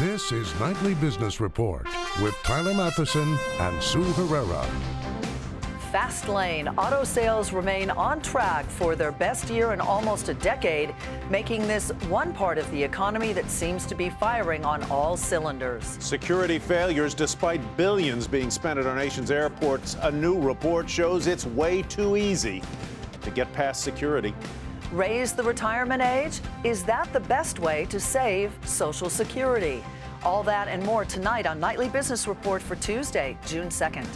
This is Nightly Business Report with Tyler Matheson and Sue Herrera. Fast lane. Auto sales remain on track for their best year in almost a decade, making this one part of the economy that seems to be firing on all cylinders. Security failures despite billions being spent at our nation's airports. A new report shows it's way too easy to get past security. Raise the retirement age? Is that the best way to save Social Security? All that and more tonight on Nightly Business Report for Tuesday, June 2nd.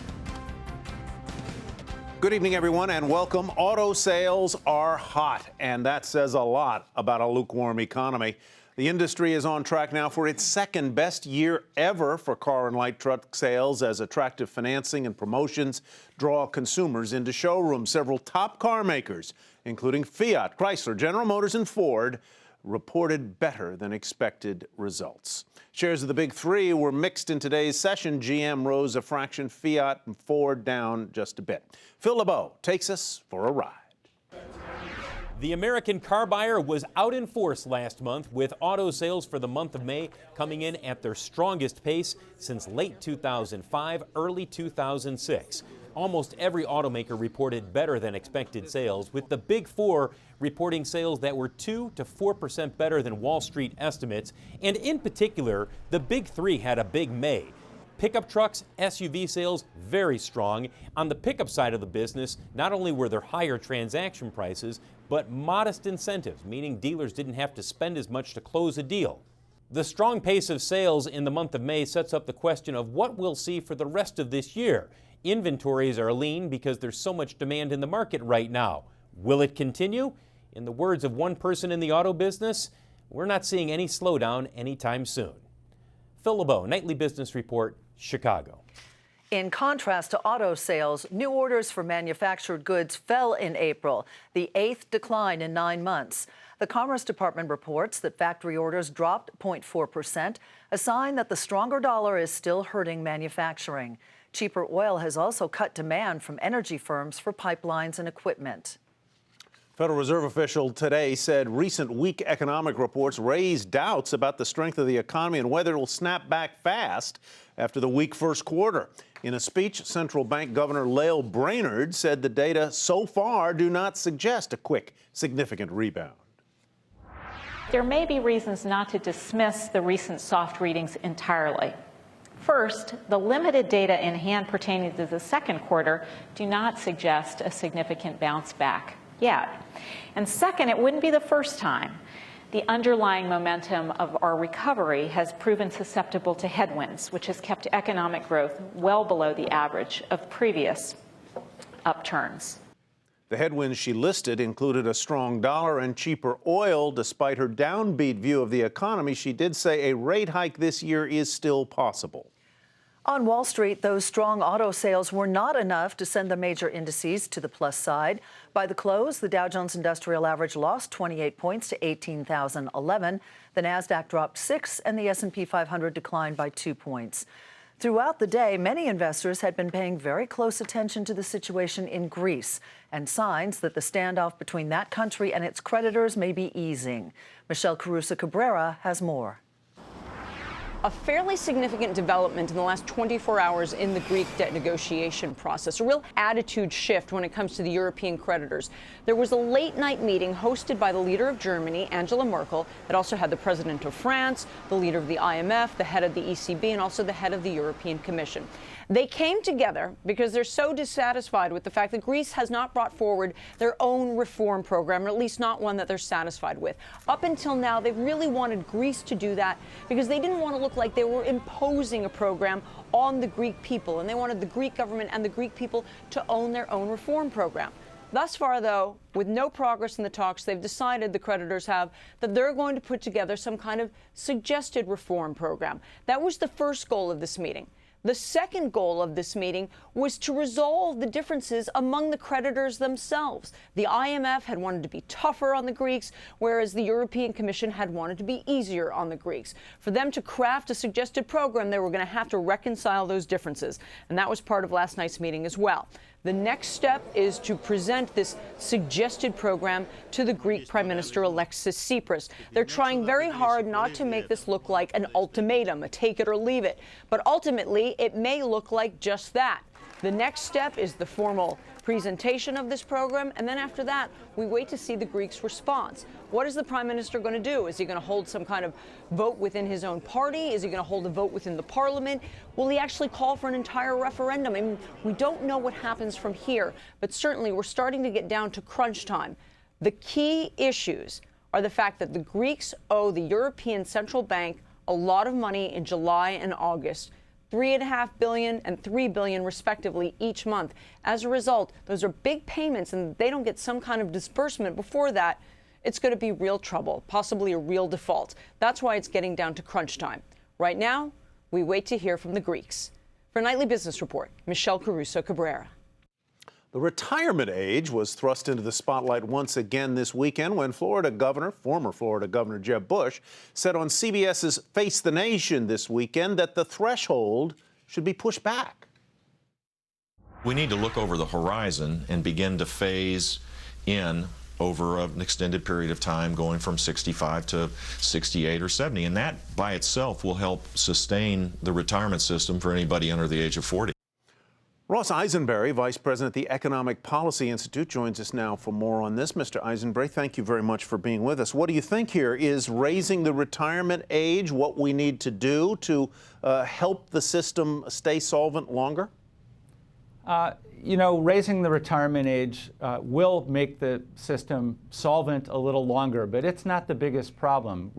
Good evening, everyone, and welcome. Auto sales are hot, and that says a lot about a lukewarm economy. The industry is on track now for its second best year ever for car and light truck sales as attractive financing and promotions draw consumers into showrooms. Several top car makers, including Fiat, Chrysler, General Motors, and Ford, reported better than expected results. Shares of the big three were mixed in today's session. GM rose a fraction, Fiat and Ford down just a bit. Phil LeBeau takes us for a ride. The American car buyer was out in force last month, with auto sales for the month of May coming in at their strongest pace since late 2005, early 2006. Almost every automaker reported better than expected sales, with the big four reporting sales that were 2 to 4% better than Wall Street estimates. And in particular, the big three had a big May. Pickup trucks, SUV sales, very strong. On the pickup side of the business, not only were there higher transaction prices, but modest incentives, meaning dealers didn't have to spend as much to close a deal. The strong pace of sales in the month of May sets up the question of what we'll see for the rest of this year. Inventories are lean because there's so much demand in the market right now. Will it continue? In the words of one person in the auto business, we're not seeing any slowdown anytime soon. Phil LeBeau, Nightly Business Report, Chicago. In contrast to auto sales, new orders for manufactured goods fell in April, the 8th decline in 9 months. The Commerce Department reports that factory orders dropped 0.4%, a sign that the stronger dollar is still hurting manufacturing. Cheaper oil has also cut demand from energy firms for pipelines and equipment. Federal Reserve official today said recent weak economic reports raised doubts about the strength of the economy and whether it will snap back fast after the weak first quarter. In a speech, Central Bank Governor Lael Brainerd said the data so far do not suggest a quick, significant rebound. There may be reasons not to dismiss the recent soft readings entirely. First, the limited data in hand pertaining to the second quarter do not suggest a significant bounce back yet. And second, it wouldn't be the first time. The underlying momentum of our recovery has proven susceptible to headwinds, which has kept economic growth well below the average of previous upturns. The headwinds she listed included a strong dollar and cheaper oil. Despite her downbeat view of the economy, she did say a rate hike this year is still possible. On Wall Street, those strong auto sales were not enough to send the major indices to the plus side. By the close, the Dow Jones Industrial Average lost 28 points to 18,011. The Nasdaq dropped 6, and the S&P 500 declined by 2 points. Throughout the day, many investors had been paying very close attention to the situation in Greece and signs that the standoff between that country and its creditors may be easing. Michelle Carusa Cabrera has more. A fairly significant development in the last 24 hours in the Greek debt negotiation process, a real attitude shift when it comes to the European creditors. There was a late-night meeting hosted by the leader of Germany, Angela Merkel. It also had the president of France, the leader of the IMF, the head of the ECB, and also the head of the European Commission. They came together because they're so dissatisfied with the fact that Greece has not brought forward their own reform program, or at least not one that they're satisfied with. Up until now, they've really wanted Greece to do that because they didn't want to look like they were imposing a program on the Greek people, and they wanted the Greek government and the Greek people to own their own reform program. Thus far, though, with no progress in the talks, they've decided, the creditors have, that they're going to put together some kind of suggested reform program. That was the first goal of this meeting. The second goal of this meeting was to resolve the differences among the creditors themselves. The IMF had wanted to be tougher on the Greeks, whereas the European Commission had wanted to be easier on the Greeks. For them to craft a suggested program, they were going to have to reconcile those differences. And that was part of last night's meeting as well. The next step is to present this suggested program to the Greek Prime Minister Alexis Tsipras. They're trying very hard not to make this look like an ultimatum, a take it or leave it. But ultimately, it may look like just that. The next step is the formal presentation of this program, and then after that, we wait to see the Greeks' response. What is the Prime Minister going to do? Is he going to hold some kind of vote within his own party? Is he going to hold a vote within the parliament? Will he actually call for an entire referendum? I mean, we don't know what happens from here, but certainly we're starting to get down to crunch time. The key issues are the fact that the Greeks owe the European Central Bank a lot of money in July and August. $3.5 billion and $3 billion, respectively, each month. As a result, those are big payments, and they don't get some kind of disbursement before that. It's going to be real trouble, possibly a real default. That's why it's getting down to crunch time. Right now, we wait to hear from the Greeks. For Nightly Business Report, Michelle Caruso Cabrera. The retirement age was thrust into the spotlight once again this weekend when former Florida Governor Jeb Bush said on CBS's Face the Nation this weekend that the threshold should be pushed back. We need to look over the horizon and begin to phase in over an extended period of time, going from 65 to 68 or 70. And that by itself will help sustain the retirement system for anybody under the age of 40. Ross Eisenberry, Vice President at the Economic Policy Institute, joins us now for more on this. Mr. Eisenberry, thank you very much for being with us. What do you think here? Is raising the retirement age what we need to do to help the system stay solvent longer? You know, raising the retirement age will make the system solvent a little longer, but it's not the biggest problem.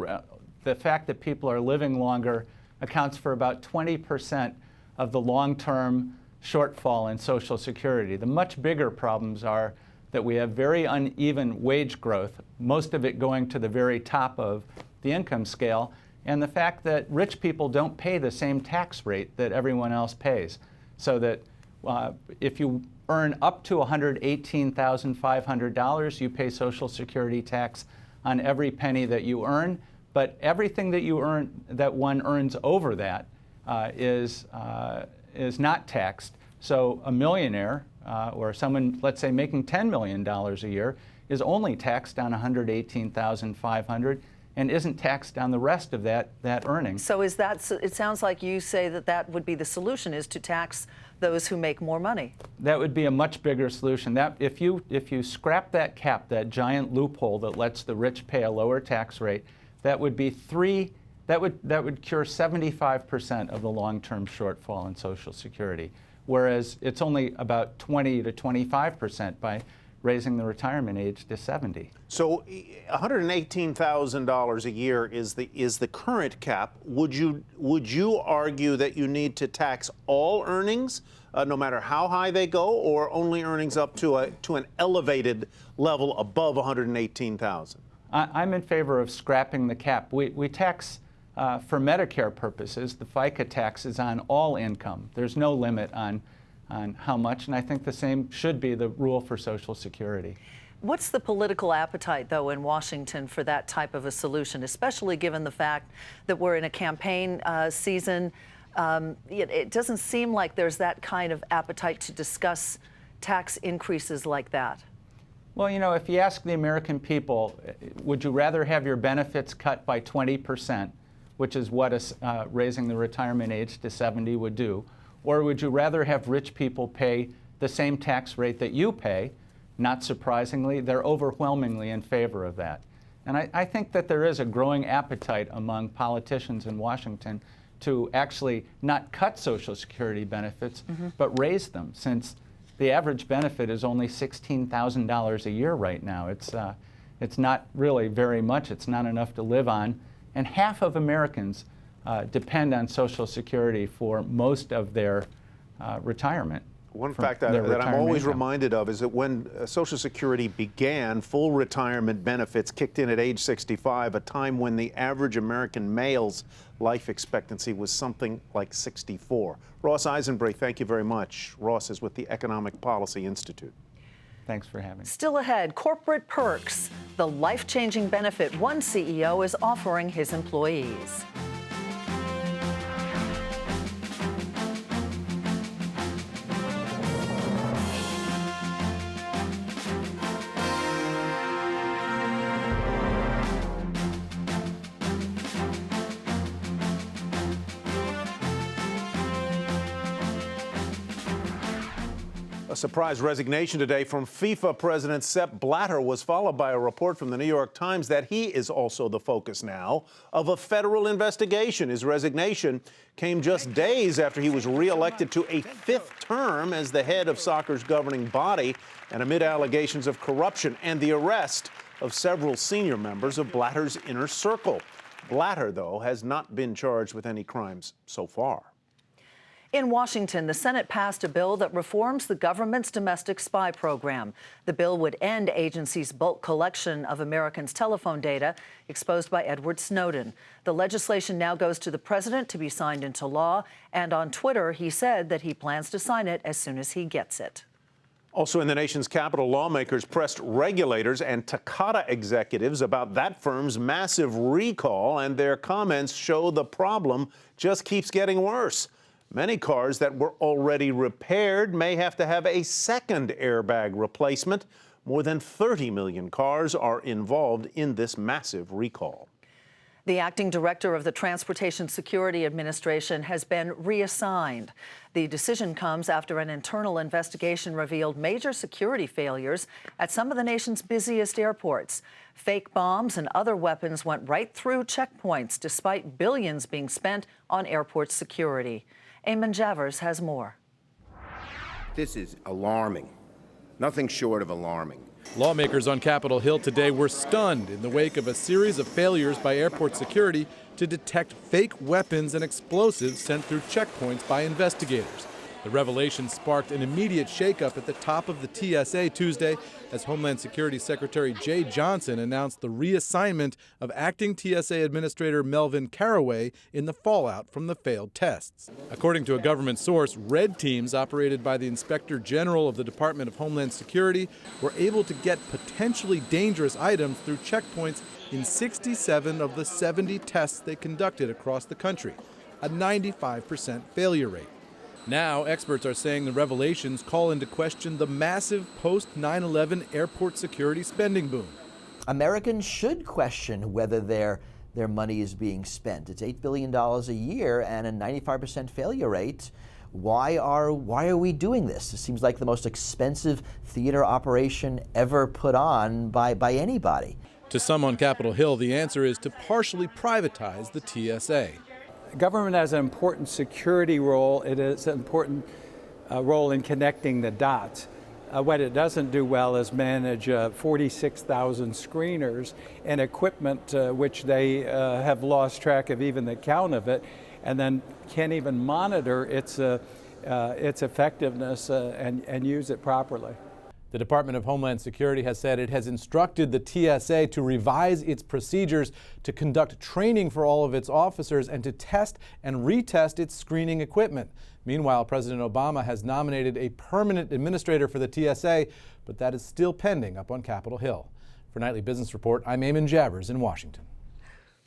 The fact that people are living longer accounts for about 20% of the long-term shortfall in Social Security. The much bigger problems are that we have very uneven wage growth, most of it going to the very top of the income scale, and the fact that rich people don't pay the same tax rate that everyone else pays. So that if you earn up to $118,500, you pay Social Security tax on every penny that you earn, but everything that you earn, that one earns over that, is not taxed. So a millionaire or someone, let's say, making $10 million a year is only taxed on $118,500 and isn't taxed on the rest of that earning. So is that, it sounds like you say that that would be the solution, is to tax those who make more money. That would be a much bigger solution. That if you scrap that cap, that giant loophole that lets the rich pay a lower tax rate, that would be that would cure 75% of the long-term shortfall in Social Security, whereas it's only about 20 to 25% by raising the retirement age to 70. So $118,000 a year is the current cap. Would you argue that you need to tax all earnings, no matter how high they go, or only earnings up to an elevated level above $118,000? I'm in favor of scrapping the cap. We tax, for Medicare purposes, the FICA tax is on all income. There's no limit on how much, and I think the same should be the rule for Social Security. What's the political appetite, though, in Washington for that type of a solution, especially given the fact that we're in a campaign season? It doesn't seem like there's that kind of appetite to discuss tax increases like that. Well, you know, if you ask the American people, would you rather have your benefits cut by 20%, which is what raising the retirement age to 70 would do, or would you rather have rich people pay the same tax rate that you pay? Not surprisingly, they're overwhelmingly in favor of that. And I think that there is a growing appetite among politicians in Washington to actually not cut Social Security benefits, but raise them, since the average benefit is only $16,000 a year right now. It's not really very much. It's not enough to live on. And half of Americans depend on Social Security for most of their retirement. One fact that I'm always reminded of is that when Social Security began, full retirement benefits kicked in at age 65, a time when the average American male's life expectancy was something like 64. Ross Eisenberry, thank you very much. Ross is with the Economic Policy Institute. Thanks for having me. Still ahead, corporate perks, the life-changing benefit one CEO is offering his employees. A surprise resignation today from FIFA President Sepp Blatter was followed by a report from the New York Times that he is also the focus now of a federal investigation. His resignation came just days after he was reelected to a 5th term as the head of soccer's governing body and amid allegations of corruption and the arrest of several senior members of Blatter's inner circle. Blatter, though, has not been charged with any crimes so far. In Washington, the Senate passed a bill that reforms the government's domestic spy program. The bill would end agencies' bulk collection of Americans' telephone data exposed by Edward Snowden. The legislation now goes to the president to be signed into law, and on Twitter, he said that he plans to sign it as soon as he gets it. Also in the nation's capital, lawmakers pressed regulators and Takata executives about that firm's massive recall, and their comments show the problem just keeps getting worse. Many cars that were already repaired may have to have a second airbag replacement. More than 30 million cars are involved in this massive recall. The acting director of the Transportation Security Administration has been reassigned. The decision comes after an internal investigation revealed major security failures at some of the nation's busiest airports. Fake bombs and other weapons went right through checkpoints, despite billions being spent on airport security. Eamon Javers has more. This is alarming. Nothing short of alarming. Lawmakers on Capitol Hill today were stunned in the wake of a series of failures by airport security to detect fake weapons and explosives sent through checkpoints by investigators. The revelation sparked an immediate shakeup at the top of the TSA Tuesday as Homeland Security Secretary Jay Johnson announced the reassignment of acting TSA Administrator Melvin Caraway in the fallout from the failed tests. According to a government source, red teams operated by the Inspector General of the Department of Homeland Security were able to get potentially dangerous items through checkpoints in 67 of the 70 tests they conducted across the country, a 95% failure rate. Now, experts are saying the revelations call into question the massive post-9/11 airport security spending boom. Americans should question whether their money is being spent. It's $8 billion a year and a 95% failure rate. Why are we doing this? It seems like the most expensive theater operation ever put on by anybody. To some on Capitol Hill, the answer is to partially privatize the TSA. Government has an important security role. It is an important role in connecting the dots. What it doesn't do well is manage 46,000 screeners and equipment which they have lost track of even the count of it, and then can't even monitor its effectiveness and use it properly. The Department of Homeland Security has said it has instructed the TSA to revise its procedures to conduct training for all of its officers and to test and retest its screening equipment. Meanwhile, President Obama has nominated a permanent administrator for the TSA, but that is still pending up on Capitol Hill. For Nightly Business Report, I'm Eamon Javers in Washington.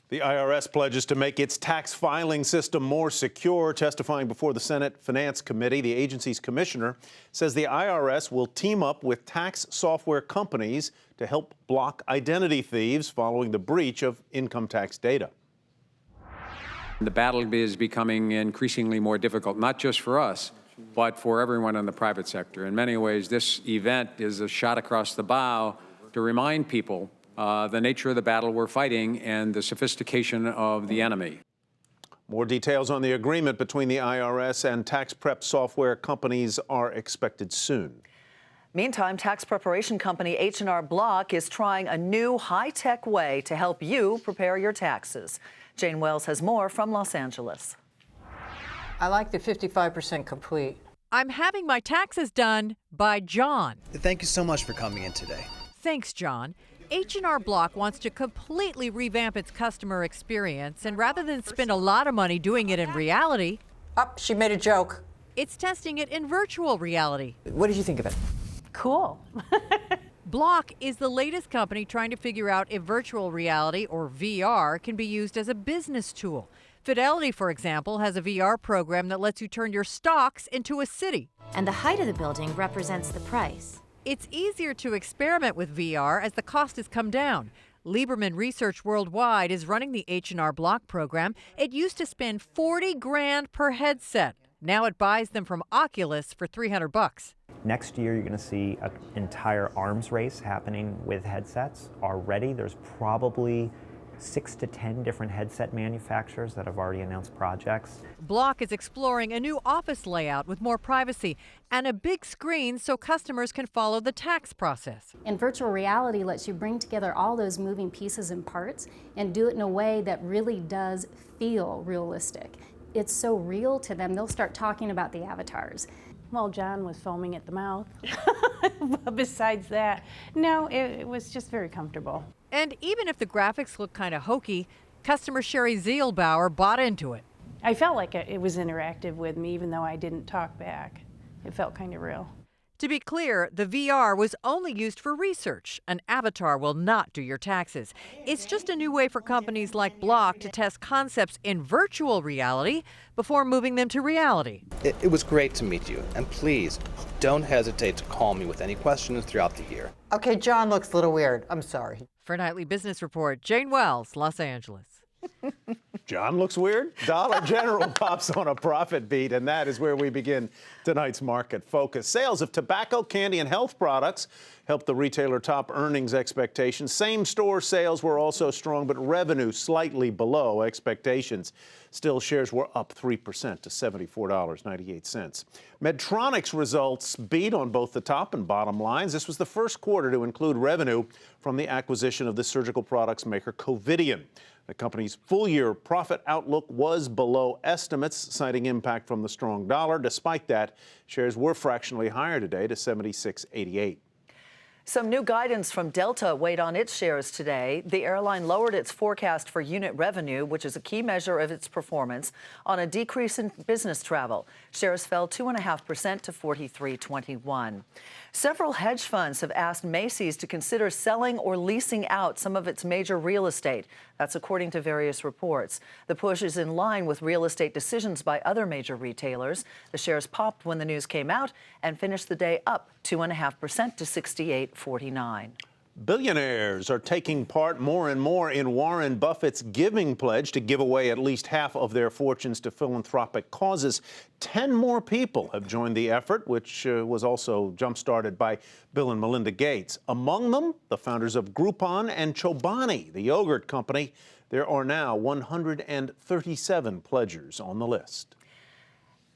The IRS pledges to make its tax filing system more secure. Testifying before the Senate Finance Committee, the agency's commissioner says the IRS will team up with tax software companies to help block identity thieves following the breach of income tax data. The battle is becoming increasingly more difficult, not just for us, but for everyone in the private sector. In many ways, this event is a shot across the bow to remind people the nature of the battle we're fighting and the sophistication of the enemy. More details on the agreement between the IRS and tax prep software companies are expected soon. Meantime, tax preparation company H&R Block is trying a new high-tech way to help you prepare your taxes. Jane Wells has more from Los Angeles. I like the 55% complete. I'm having my taxes done by John. Thank you so much for coming in today. Thanks, John. H&R Block wants to completely revamp its customer experience, and rather than spend a lot of money doing it in reality... She made a joke. It's testing it in virtual reality. What did you think of it? Cool. Block is the latest company trying to figure out if virtual reality, or VR, can be used as a business tool. Fidelity, for example, has a VR program that lets you turn your stocks into a city. And the height of the building represents the price. It's easier to experiment with VR as the cost has come down. Lieberman Research Worldwide is running the H&R Block program. It used to spend $40,000 per headset. Now it buys them from Oculus for $300. Next year, you're going to see an entire arms race happening with headsets. Already, there's probably 6 to 10 different headset manufacturers that have already announced projects. Block is exploring a new office layout with more privacy and a big screen so customers can follow the tax process. And virtual reality lets you bring together all those moving pieces and parts and do it in a way that really does feel realistic. It's so real to them, they'll start talking about the avatars. Well, John was foaming at the mouth. But besides that, no, it was just very comfortable. And even if the graphics look kind of hokey, customer Sherry Zielbauer bought into it. I felt like it was interactive with me, even though I didn't talk back. It felt kind of real. To be clear, the VR was only used for research. An avatar will not do your taxes. It's just a new way for companies like Block to test concepts in virtual reality before moving them to reality. It was great to meet you, and please don't hesitate to call me with any questions throughout the year. Okay, John looks a little weird. I'm sorry. For Nightly Business Report, Jane Wells, Los Angeles. John looks weird. Dollar General pops on a profit beat, and that is where we begin tonight's market focus. Sales of tobacco, candy, and health products helped the retailer top earnings expectations. Same-store sales were also strong, but revenue slightly below expectations. Still, shares were up 3% to $74.98. Medtronic's results beat on both the top and bottom lines. This was the first quarter to include revenue from the acquisition of the surgical products maker Covidien. The company's full-year profit outlook was below estimates, citing impact from the strong dollar. Despite that, shares were fractionally higher today to $76.88. Some new guidance from Delta weighed on its shares today. The airline lowered its forecast for unit revenue, which is a key measure of its performance, on a decrease in business travel. Shares fell 2.5% to $43.21. Several hedge funds have asked Macy's to consider selling or leasing out some of its major real estate. That's according to various reports. The push is in line with real estate decisions by other major retailers. The shares popped when the news came out and finished the day up 2.5% to $68.49. Billionaires are taking part more and more in Warren Buffett's giving pledge to give away at least half of their fortunes to philanthropic causes. 10 more people have joined the effort, which was also jump-started by Bill and Melinda Gates. Among them, the founders of Groupon and Chobani, the yogurt company. There are now 137 pledgers on the list.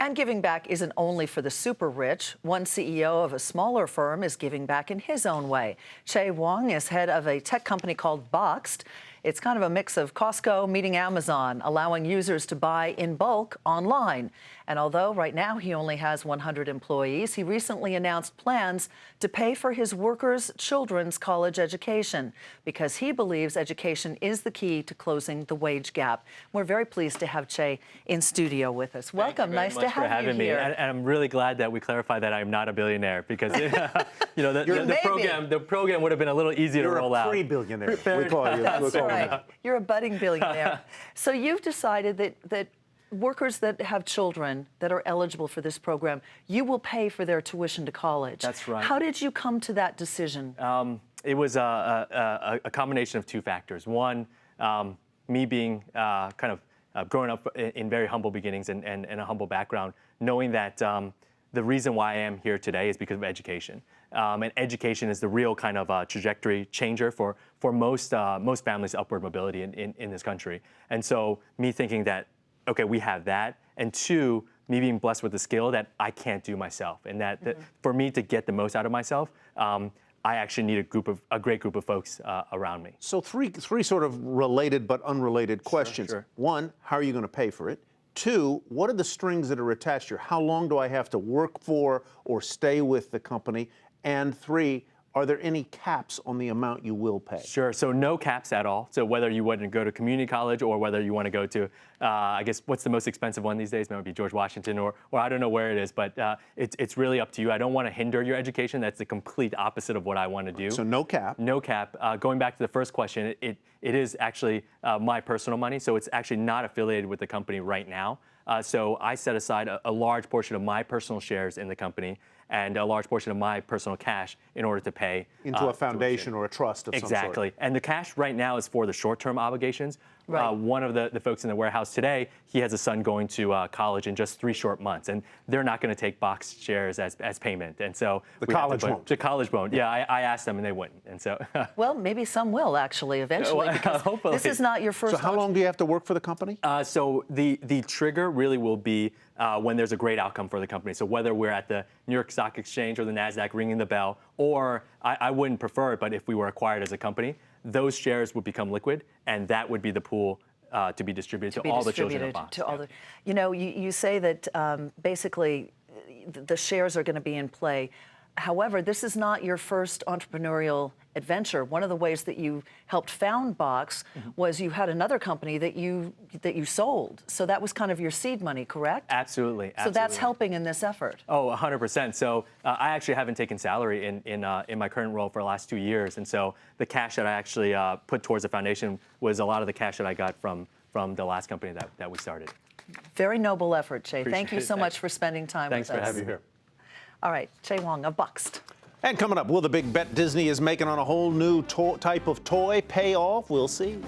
And giving back isn't only for the super rich. One CEO of a smaller firm is giving back in his own way. Che Wong is head of a tech company called Boxed. It's kind of a mix of Costco meeting Amazon, allowing users to buy in bulk online. And although right now he only has 100 employees, he recently announced plans to pay for his workers' children's college education because he believes education is the key to closing the wage gap. We're very pleased to have Che in studio with us. Welcome. Nice to have you here. And I'm really glad that we clarified that I'm not a billionaire because you know the program would have been a little easier to roll out. You're a pre-billionaire. We call you. That's right. You're a budding billionaire. So you've decided that workers that have children that are eligible for this program, you will pay for their tuition to college. That's right. How did you come to that decision? It was a combination of two factors. One, me being growing up in very humble beginnings and a humble background, knowing that the reason why I am here today is because of education. And education is the real kind of trajectory changer for most families' upward mobility in this country. And so me thinking that, okay, we have that, and two, me being blessed with a skill that I can't do myself, and that for me to get the most out of myself, I actually need a great group of folks around me. So three sort of related but unrelated questions. Sure. One, how are you going to pay for it? Two, what are the strings that are attached here? How long do I have to work for or stay with the company? And three, are there any caps on the amount you will pay? Sure, so no caps at all. So whether you want to go to community college or whether you want to go to, I guess, what's the most expensive one these days? Maybe it would be George Washington or I don't know where it is, but it's really up to you. I don't want to hinder your education. That's the complete opposite of what I want to do. So no cap? No cap. Going back to the first question, it is actually my personal money, so it's actually not affiliated with the company right now. So I set aside a large portion of my personal shares in the company and a large portion of my personal cash in order to pay into a foundation or a trust of some sort. Exactly. And the cash right now is for the short-term obligations. Right. One of the folks in the warehouse today, he has a son going to college in just 3 short months, and they're not going to take box shares as payment. And so the college won't. Yeah, I asked them, and they wouldn't. And so, well, maybe some will actually eventually. Because hopefully. This is not your first. So how long do you have to work for the company? So the trigger really will be when there's a great outcome for the company. So whether we're at the New York Stock Exchange or the NASDAQ ringing the bell, or I wouldn't prefer it, but if we were acquired as a company, those shares would become liquid, and that would be the pool to be distributed to all the children of Fox. You know, you say that basically the shares are going to be in play. However, this is not your first entrepreneurial adventure. One of the ways that you helped found Box was you had another company that you sold. So that was kind of your seed money, correct? Absolutely. So that's helping in this effort. Oh, 100%. So I actually haven't taken salary in my current role for the last 2 years, and so the cash that I actually put towards the foundation was a lot of the cash that I got from the last company that we started. Very noble effort, Che. Appreciate Thank you so much for spending time with us. us. Thanks for having me here. All right, Che Wong of Boxed. And coming up, will the big bet Disney is making on a whole new type of toy pay off? We'll see.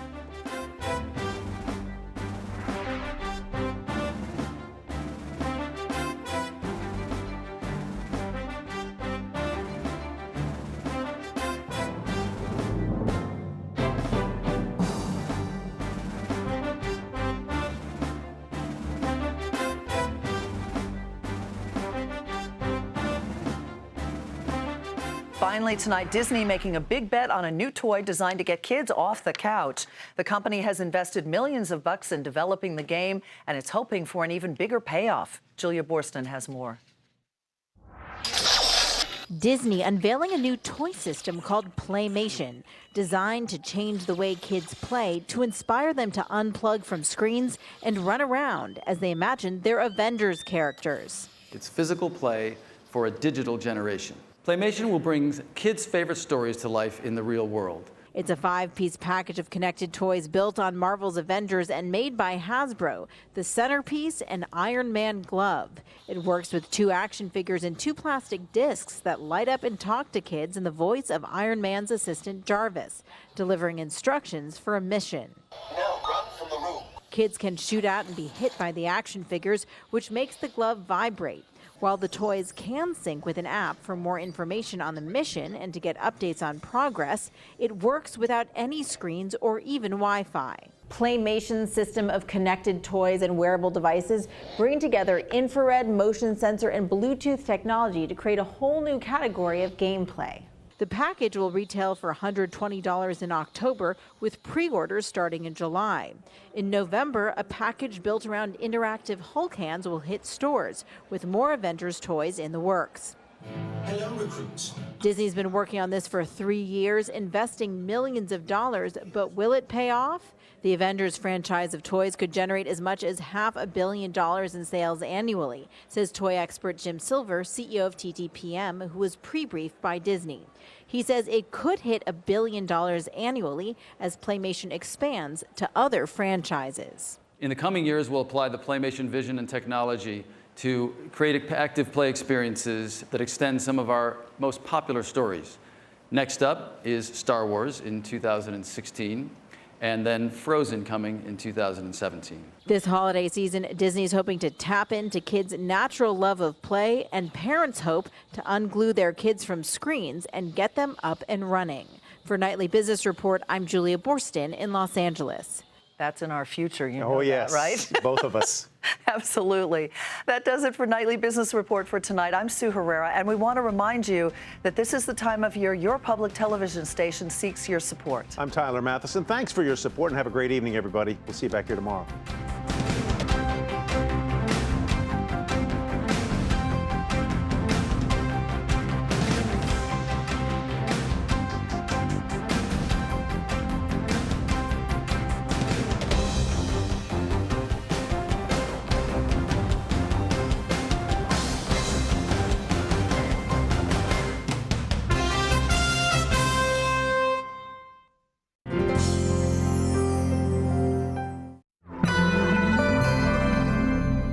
Finally tonight, Disney making a big bet on a new toy designed to get kids off the couch. The company has invested millions of bucks in developing the game, and it's hoping for an even bigger payoff. Julia Borston has more. Disney unveiling a new toy system called Playmation, designed to change the way kids play to inspire them to unplug from screens and run around as they imagine they're Avengers characters. It's physical play for a digital generation. Playmation will bring kids' favorite stories to life in the real world. It's a 5-piece package of connected toys built on Marvel's Avengers and made by Hasbro. The centerpiece, an Iron Man glove. It works with 2 action figures and 2 plastic discs that light up and talk to kids in the voice of Iron Man's assistant Jarvis, delivering instructions for a mission. Now run from the room. Kids can shoot at and be hit by the action figures, which makes the glove vibrate. While the toys can sync with an app for more information on the mission and to get updates on progress, it works without any screens or even Wi-Fi. Playmation's system of connected toys and wearable devices bring together infrared, motion sensor, and Bluetooth technology to create a whole new category of gameplay. The package will retail for $120 in October, with pre-orders starting in July. In November, a package built around interactive Hulk hands will hit stores, with more Avengers toys in the works. Hello, recruits. Disney's been working on this for 3 years, investing millions of dollars, but will it pay off? The Avengers franchise of toys could generate as much as $500 million in sales annually, says toy expert Jim Silver, CEO of TTPM, who was pre-briefed by Disney. He says it could hit $1 billion annually as Playmation expands to other franchises. In the coming years, we'll apply the Playmation vision and technology to create active play experiences that extend some of our most popular stories. Next up is Star Wars in 2016, and then Frozen coming in 2017. This holiday season, Disney's hoping to tap into kids' natural love of play, and parents hope to unglue their kids from screens and get them up and running. For Nightly Business Report, I'm Julia Borston in Los Angeles. That's in our future, you know yes, that, right? Both of us. Absolutely. That does it for Nightly Business Report for tonight. I'm Sue Herrera, and we want to remind you that this is the time of year your public television station seeks your support. I'm Tyler Matheson. Thanks for your support, and have a great evening, everybody. We'll see you back here tomorrow.